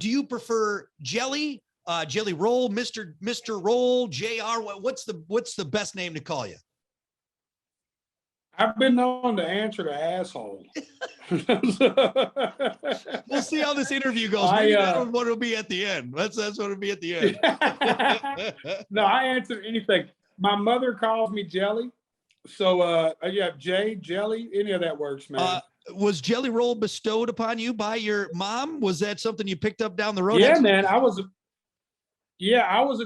do you prefer Jelly, Jelly Roll, Mr. Roll, JR? What's the best name to call you? I've been known to answer to asshole. We'll see how this interview goes. Maybe that's what it'll be at the end. That's what it'll be at the end. No, I answer anything. My mother calls me Jelly. So yeah, Jay, Jelly, any of that works, man. Was Jelly Roll bestowed upon you by your mom? Was that something you picked up down the road? Yeah, man. I was a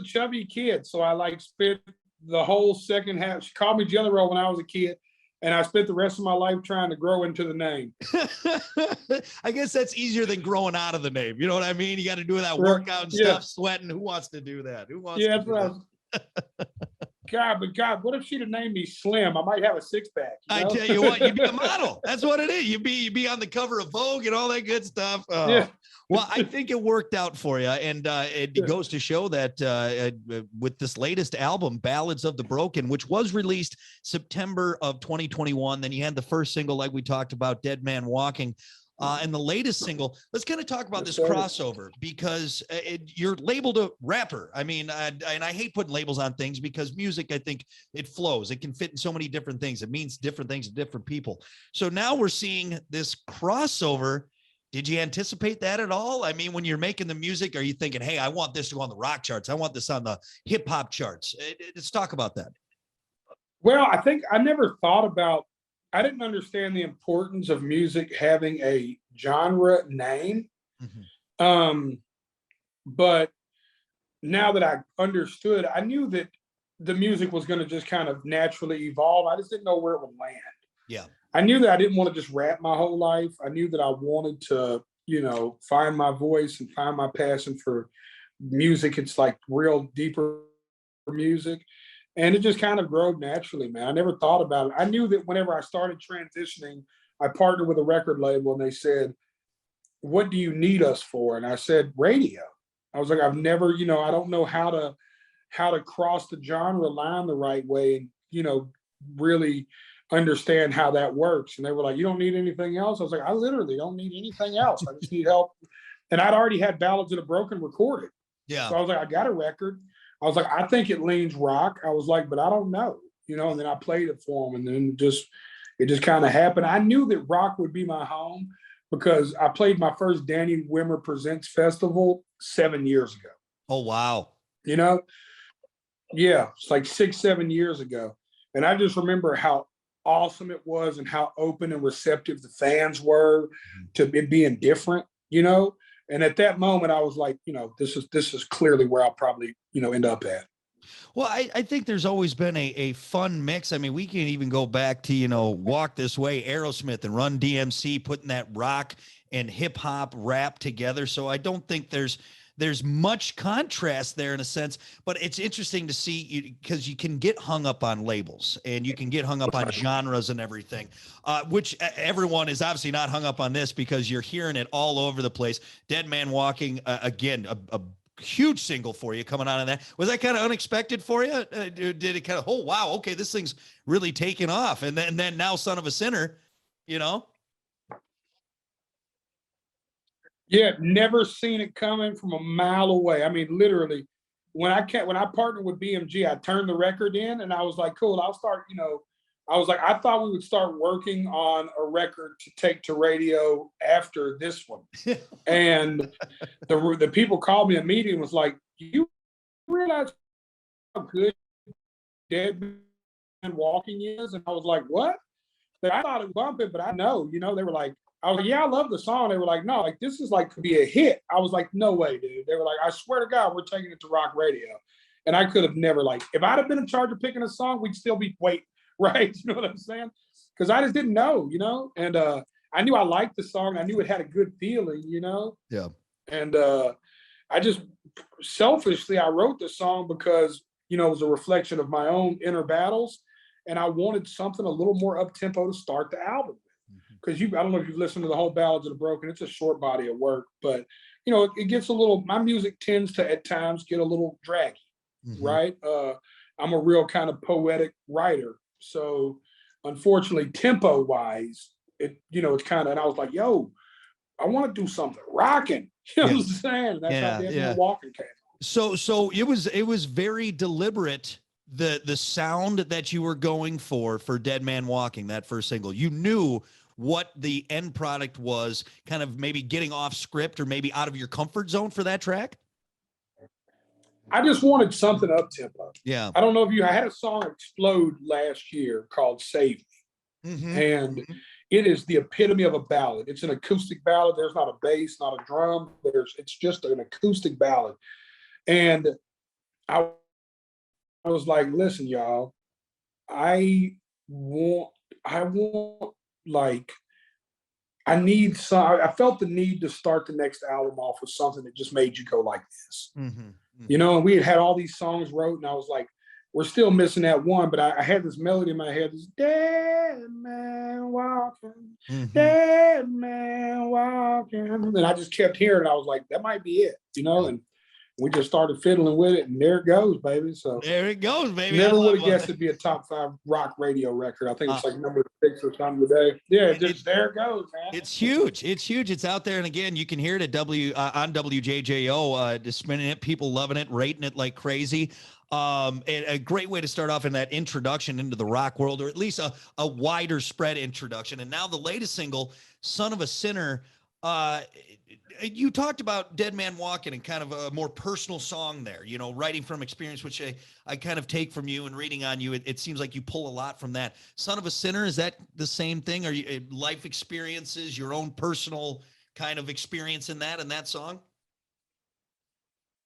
chubby kid. So I like spent the whole second half. She called me Jelly Roll when I was a kid. And I spent the rest of my life trying to grow into the name. I guess that's easier than growing out of the name. You know what I mean? You got to do that workout and stuff, sweating. Who wants to do that? Who wants to do that? God, what if she'd have named me Slim? I might have a six-pack. I tell you what, you'd be a model. That's what it is. You'd be on the cover of Vogue and all that good stuff. Yeah. Well, I think it worked out for you. And it goes to show that with this latest album, Ballads of the Broken, which was released September of 2021, then you had the first single, like we talked about, Dead Man Walking. And the latest single, let's kind of talk about this crossover, because you're labeled a rapper. I mean, and I hate putting labels on things, because music, I think it flows. It can fit in so many different things. It means different things to different people. So now we're seeing this crossover. Did you anticipate that at all? I mean, when you're making the music, are you thinking, hey, I want this to go on the rock charts. I want this on the hip hop charts. Let's talk about that. Well, I think I never thought about, I didn't understand the importance of music having a genre name. Mm-hmm. But now that I understood, I knew that the music was going to just kind of naturally evolve. I just didn't know where it would land. Yeah. I knew that I didn't want to just rap my whole life. I knew that I wanted to, find my voice and find my passion for music. It's like real deeper music. And it just kind of grew naturally, man. I never thought about it. I knew that whenever I started transitioning, I partnered with a record label, and they said, what do you need us for? And I said, radio. I was like, I've never, I don't know how to cross the genre line the right way and, really understand how that works. And they were like, you don't need anything else? I was like, I literally don't need anything else. I just need help. And I'd already had Ballads of the Broken recorded. Yeah. So I was like, I got a record. I was like, I think it leans rock. I was like, but I don't know, and then I played it for them, and then it just kind of happened. I knew that rock would be my home because I played my first Danny Wimmer Presents Festival 7 years ago. Oh, wow. Yeah, it's like 6-7 years ago. And I just remember how awesome it was and how open and receptive the fans were to it being different, And at that moment, I was like, this is clearly where I'll probably, end up at. Well, I think there's always been a fun mix. I mean, we can even go back to, Walk This Way, Aerosmith, and Run DMC, putting that rock and hip hop rap together. So I don't think there's much contrast there in a sense, but it's interesting to see, because you can get hung up on labels and you can get hung up on genres and everything, which everyone is obviously not hung up on this, because you're hearing it all over the place. Dead Man Walking, again, a huge single for you coming out of that. Was that kind of unexpected for you? Did it kind of, oh, wow, okay, this thing's really taken off. And then now Son of a Sinner, Yeah, never seen it coming from a mile away. I mean, literally, when I partnered with BMG, I turned the record in, and I was like, cool, I'll start, I was like, I thought we would start working on a record to take to radio after this one. And the people called me a meeting and was like, you realize how good Dead Man Walking is? And I was like, what? I thought it was bumping, but I know, they were like, I was like, yeah, I love the song. They were like, no, like, this is like, could be a hit. I was like, no way, dude. They were like, I swear to God, we're taking it to rock radio. And I could have never, if I'd have been in charge of picking a song, we'd still be waiting, right? You know what I'm saying? Because I just didn't know, and I knew I liked the song. I knew it had a good feeling, Yeah. And I just, selfishly, I wrote the song because, it was a reflection of my own inner battles. And I wanted something a little more up-tempo to start the album. Because I don't know if you've listened to the whole Ballads of the Broken. It's a short body of work, but it gets a little. My music tends to at times get a little draggy, right? I'm a real kind of poetic writer, so unfortunately, tempo wise, it's kind of. And I was like, yo, I want to do something rocking, You know what I'm saying? That's how Dead Man Walking came. So it was very deliberate, the sound that you were going for Dead Man Walking, that first single. You knew what the end product was, kind of maybe getting off script or maybe out of your comfort zone for that track. I just wanted something up tempo. Yeah. I don't know if I had a song explode last year called Save Me. Mm-hmm. And it is the epitome of a ballad. It's an acoustic ballad. There's not a bass, not a drum. It's just an acoustic ballad. And I was like, listen, y'all, I need some. I felt the need to start the next album off with something that just made you go like this. You know, and we had all these songs wrote, and I was like, we're still missing that one, but I had this melody in my head, this dead man walking, dead man walking. And I just kept hearing it. I was like, that might be it, you know, and we just started fiddling with it, and there it goes, baby. So there it goes, baby. Never would have guessed it'd be a top 5 rock radio record. I think it's like number 6 or something today. Yeah, there it goes, man. It's huge. It's huge. It's out there, and again, you can hear it at on WJJO. Just spinning it, people loving it, rating it like crazy. And a great way to start off in that introduction into the rock world, or at least a wider spread introduction. And now the latest single, "Son of a Sinner." You talked about Dead Man Walking and kind of a more personal song there, you know, writing from experience, which I kind of take from you and reading on you. It seems like you pull a lot from that. "Son of a Sinner," is that the same thing? Are you life experiences, your own personal kind of experience in that song?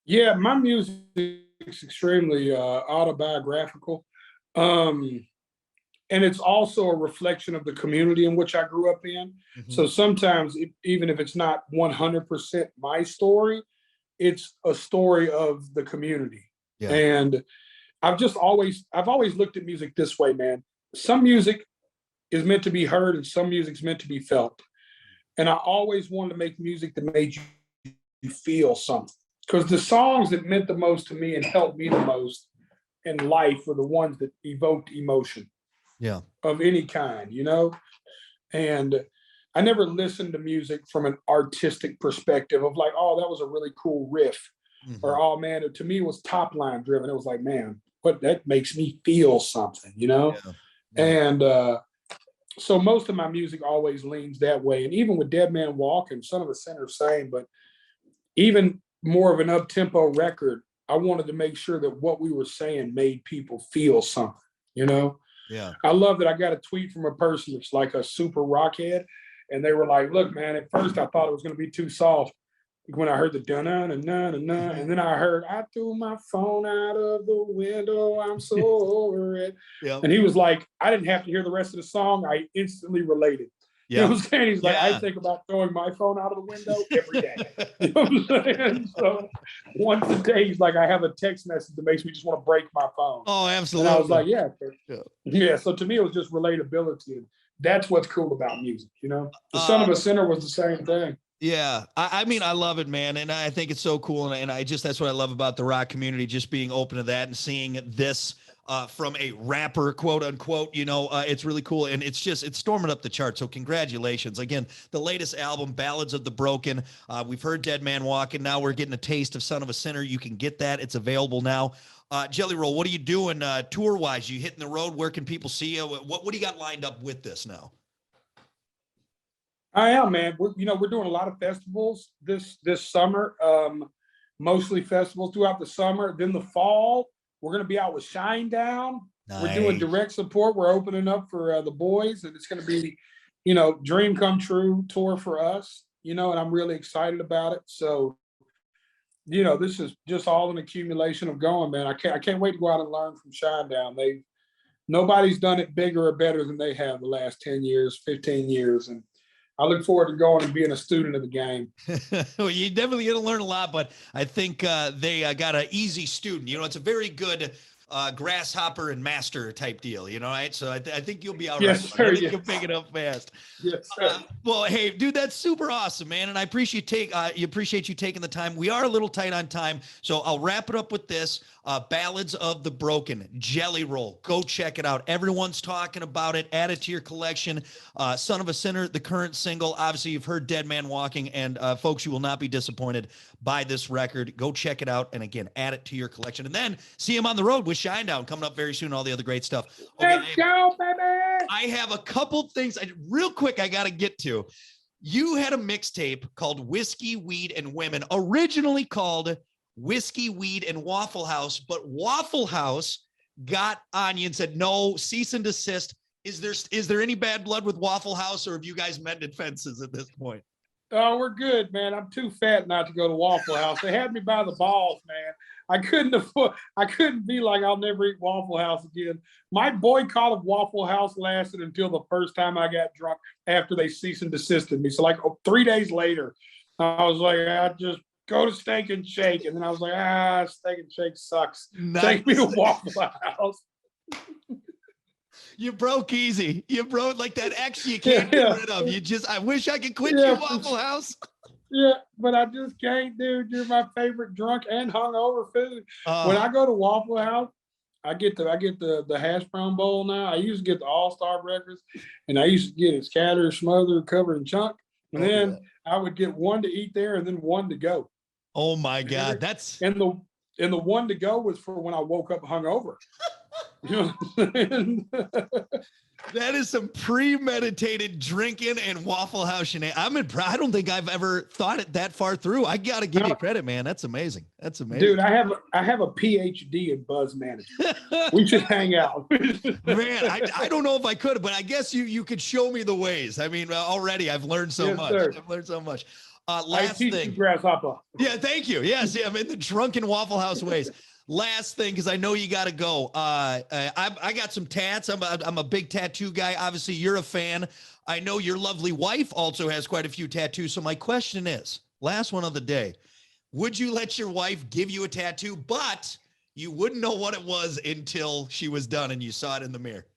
Yeah, my music is extremely autobiographical. And it's also a reflection of the community in which I grew up in. So sometimes, even if it's not 100% my story, it's a story of the community. Yeah. And I've always looked at music this way, man. Some music is meant to be heard and some music's meant to be felt. And I always wanted to make music that made you feel something. Because the songs that meant the most to me and helped me the most in life were the ones that evoked emotion. Yeah, of any kind, you know. And I never listened to music from an artistic perspective of like, oh, that was a really cool riff, or oh man, to me it was top line driven. It was like, man, what that makes me feel something, you know. Yeah. And so most of my music always leans that way. And even with Dead Man Walking, Son of a Sinner, same, but even more of an up tempo record, I wanted to make sure that what we were saying made people feel something, you know. Yeah. I love that I got a tweet from a person that's like a super rockhead, and they were like, look, man, at first I thought it was going to be too soft when I heard the dun-na-na-na-na, and then I heard, I threw my phone out of the window, I'm so over it. Yep. And he was like, I didn't have to hear the rest of the song. I instantly related. Yep. You know what I'm saying? He's like, I think about throwing my phone out of the window every day. You know what I'm saying? So once a day, he's like, I have a text message that makes me just want to break my phone. Oh, absolutely. And I was like, yeah. So to me, it was just relatability. And that's what's cool about music, you know? The Son of a Sinner was the same thing. Yeah. I mean, I love it, man. And I think it's so cool. And that's what I love about the rock community, just being open to that and seeing this from a rapper, quote unquote, you know, it's really cool. And it's storming up the chart. So congratulations. Again, the latest album, Ballads of the Broken. We've heard Dead Man Walking. Now we're getting a taste of Son of a Sinner. You can get that. It's available now. Jelly Roll, what are you doing tour wise? You hitting the road? Where can people see you? What do you got lined up with this now? I am, man. We're doing a lot of festivals this summer, mostly festivals throughout the summer. Then the fall, we're going to be out with Shinedown. Nice. We're doing direct support. We're opening up for the boys, and it's going to be, you know, dream come true tour for us, you know, and I'm really excited about it. So, you know, this is just all an accumulation of going, man. I can't wait to go out and learn from Shinedown. Nobody's done it bigger or better than they have the last 10 years, 15 years. And I look forward to going and being a student of the game. Well, you're definitely going to learn a lot, but I think they got an easy student. You know, it's a very good grasshopper and master type deal, you know, right? So I think you'll be all right. Yes, sir. I think you'll pick it up fast. Yes, sir. Well, hey, dude, that's super awesome, man. And I appreciate you taking the time. We are a little tight on time, so I'll wrap it up with this. Ballads of the Broken, Jelly Roll. Go check it out. Everyone's talking about it. Add it to your collection. Son of a Sinner, the current single. Obviously, you've heard Dead Man Walking, and folks, you will not be disappointed by this record. Go check it out, and again, add it to your collection. And then see him on the road with Shinedown coming up very soon, all the other great stuff. Okay, Let's go, baby! I have a couple things real quick I got to get to. You had a mixtape called Whiskey, Weed, and Women, originally called Whiskey, Weed, and Waffle House, but Waffle House got on you and said, no, cease and desist. Is there any bad blood with Waffle House, or have you guys mended fences at this point? Oh, we're good, man. I'm too fat not to go to Waffle House. They had me by the balls, man. I couldn't be like, I'll never eat Waffle House again. My boycott of Waffle House lasted until the first time I got drunk after they cease and desisted me. So like 3 days later, I was like, I just go to Steak and Shake. And then I was like, Steak and Shake sucks. Nice. Take me to Waffle House. You broke easy. You broke like that X you can't get rid of. I wish I could quit you, Waffle House. Yeah, but I just can't, dude. You're my favorite drunk and hungover food. When I go to Waffle House, I get the hash brown bowl now. I used to get the All-Star breakfast, and I used to get it scattered, smothered, covered in chunk. And then I would get one to eat there and then one to go. Oh my God. And the one to go was for when I woke up hungover. You know what I'm saying? That is some premeditated drinking and Waffle House shenanigans. I don't think I've ever thought it that far through. I got to give you credit, man. That's amazing. That's amazing. Dude, I have a PhD in buzz management. We should hang out. Man, I don't know if I could, but I guess you could show me the ways. I mean, already I've learned so much. Sir. I've learned so much. Last thing. Grasshopper. Yeah, thank you. Yes, I'm in the drunken Waffle House ways. Last thing, because I know you got to go. I got some tats. I'm a big tattoo guy. Obviously, you're a fan. I know your lovely wife also has quite a few tattoos. So my question is, last one of the day, would you let your wife give you a tattoo, but you wouldn't know what it was until she was done and you saw it in the mirror?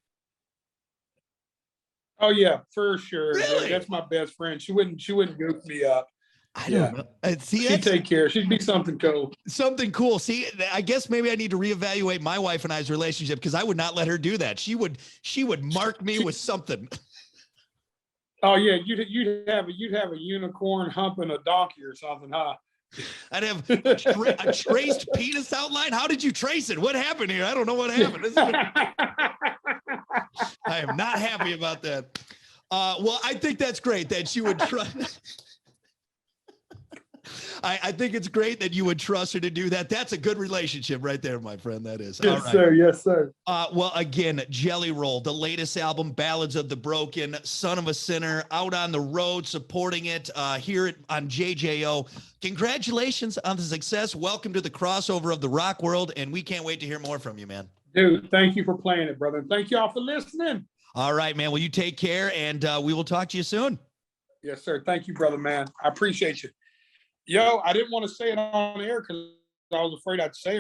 Oh yeah, for sure. Really? That's my best friend. She wouldn't goof me up. I don't know. See, she'd take care. She'd be something cool. Something cool. See, I guess maybe I need to reevaluate my wife and I's relationship, because I would not let her do that. She would mark me with something. Oh yeah, you'd have a unicorn humping a donkey or something, huh? I'd have a traced penis outline. How did you trace it? What happened here? I don't know what happened. I am not happy about that. Well, I think that's great that she would try. I think it's great that you would trust her to do that. That's a good relationship right there, my friend. That is. Yes, sir. Yes, sir. Well, again, Jelly Roll, the latest album, Ballads of the Broken, Son of a Sinner, out on the road, supporting it here on JJO. Congratulations on the success. Welcome to the crossover of the rock world, and we can't wait to hear more from you, man. Dude, thank you for playing it, brother. Thank you all for listening. All right, man. Well, you take care, and we will talk to you soon. Yes, sir. Thank you, brother, man. I appreciate you. Yo, I didn't want to say it on air because I was afraid I'd say it